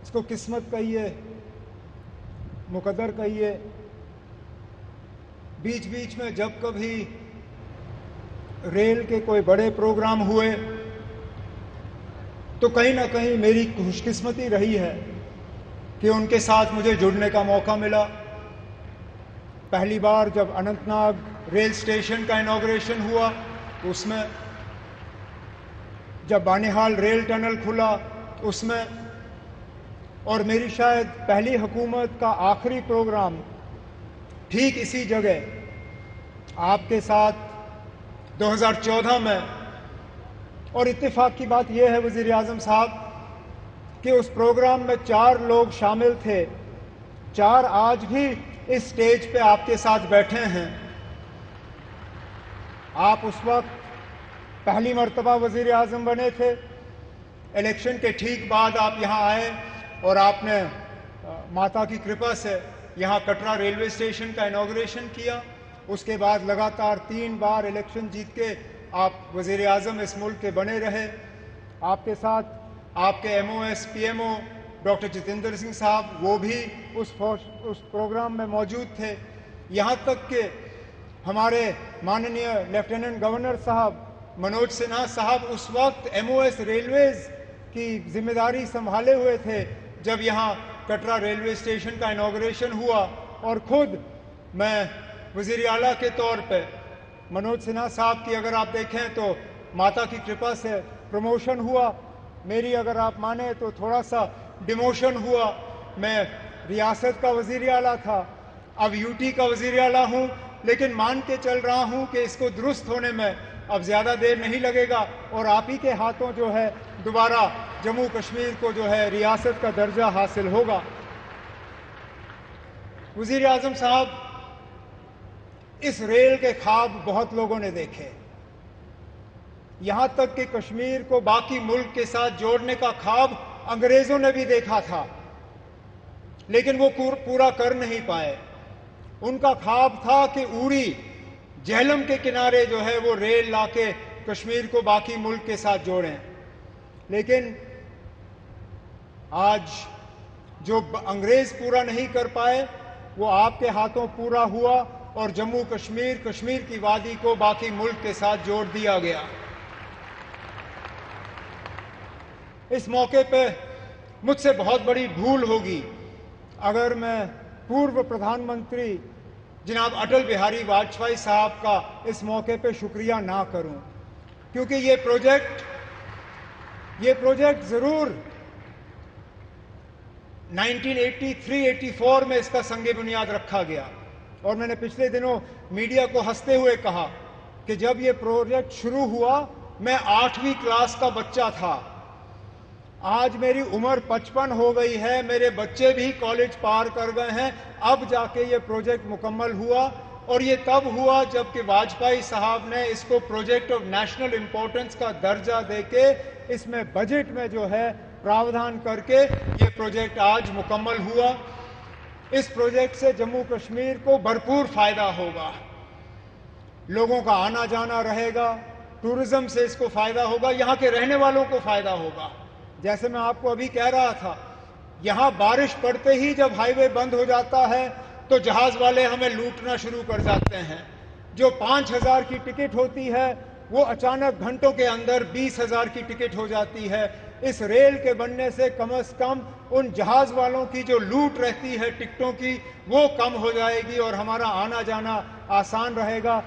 इसको किस्मत कहिए, मुकद्दर कहिए। बीच बीच में जब कभी रेल के कोई बड़े प्रोग्राम हुए तो कहीं ना कहीं मेरी खुशकिस्मती रही है कि उनके साथ मुझे जुड़ने का मौका मिला। पहली बार जब अनंतनाग रेल स्टेशन का इनॉग्रेशन हुआ उसमें, जब बानिहाल रेल टनल खुला उसमें, और मेरी शायद पहली हुकूमत का आखिरी प्रोग्राम ठीक इसी जगह आपके साथ 2014 में। और इत्तेफाक की बात यह है वज़ीर आज़म साहब कि उस प्रोग्राम में 4 लोग शामिल थे, 4 आज भी इस स्टेज पे आपके साथ बैठे हैं। आप उस वक्त पहली मर्तबा वज़ीर आज़म बने थे, इलेक्शन के ठीक बाद आप यहाँ आए और आपने माता की कृपा से यहाँ कटरा रेलवे स्टेशन का इनॉग्रेशन किया। उसके बाद लगातार 3 बार इलेक्शन जीत के आप वज़ीर आज़म इस मुल्क के बने रहे। आपके साथ आपके MOS PMO doctor Jitendra Singh साहब, वो भी उस प्रोग्राम में मौजूद थे। यहाँ तक कि हमारे माननीय लेफ्टिनेंट गवर्नर साहब मनोज सिन्हा साहब उस वक्त MOS रेलवेज की जिम्मेदारी संभाले हुए थे जब यहाँ कटरा रेलवे स्टेशन का इनॉग्रेशन हुआ। और खुद मैं वज़ीर आला के तौर पे मनोज सिन्हा साहब की अगर आप देखें तो माता की कृपा से प्रमोशन हुआ, मेरी अगर आप माने तो थोड़ा सा डिमोशन हुआ। मैं रियासत का वज़ीर आला था, अब UT का वज़ीर आला हूँ, लेकिन मान के चल रहा हूँ कि इसको दुरुस्त होने में अब ज़्यादा देर नहीं लगेगा और आप ही के हाथों जो है दोबारा जम्मू कश्मीर को जो है रियासत का दर्जा हासिल होगा। वज़ीर आज़म साहब, इस रेल के ख्वाब बहुत लोगों ने देखे, यहां तक कि कश्मीर को बाकी मुल्क के साथ जोड़ने का ख्वाब अंग्रेजों ने भी देखा था, लेकिन वो पूरा कर नहीं पाए। उनका ख्वाब था कि उड़ी झेलम के किनारे जो है वो रेल लाके कश्मीर को बाकी मुल्क के साथ जोड़ें। लेकिन आज जो अंग्रेज पूरा नहीं कर पाए वो आपके हाथों पूरा हुआ और जम्मू कश्मीर, कश्मीर की वादी को बाकी मुल्क के साथ जोड़ दिया गया। इस मौके पे मुझसे बहुत बड़ी भूल होगी अगर मैं पूर्व प्रधानमंत्री जनाब अटल बिहारी वाजपेयी साहब का इस मौके पे शुक्रिया ना करूं, क्योंकि ये प्रोजेक्ट जरूर 1983-84 में इसका संगे बुनियाद रखा गया। और मैंने पिछले दिनों मीडिया को हंसते हुए कहा कि जब ये प्रोजेक्ट शुरू हुआ मैं 8वीं क्लास का बच्चा था। आज मेरी उम्र 55 हो गई है, मेरे बच्चे भी कॉलेज पार कर गए हैं, अब जाके ये प्रोजेक्ट मुकम्मल हुआ। और ये तब हुआ जबकि वाजपेयी साहब ने इसको प्रोजेक्ट ऑफ नेशनल इंपॉर्टेंस का दर्जा देके इसमें बजट में जो है प्रावधान करके ये प्रोजेक्ट आज मुकम्मल हुआ। इस प्रोजेक्ट से जम्मू कश्मीर को भरपूर फायदा होगा, लोगों का आना जाना रहेगा, टूरिज्म से इसको फायदा होगा, यहाँ के रहने वालों को फायदा होगा। जैसे मैं आपको अभी कह रहा था, यहाँ बारिश पड़ते ही जब हाईवे बंद हो जाता है तो जहाज वाले हमें लूटना शुरू कर जाते हैं। जो 5,000 की टिकट होती है वो अचानक घंटों के अंदर 20,000 की टिकट हो जाती है। इस रेल के बनने से कम उन जहाज वालों की जो लूट रहती है टिकटों की वो कम हो जाएगी और हमारा आना जाना आसान रहेगा।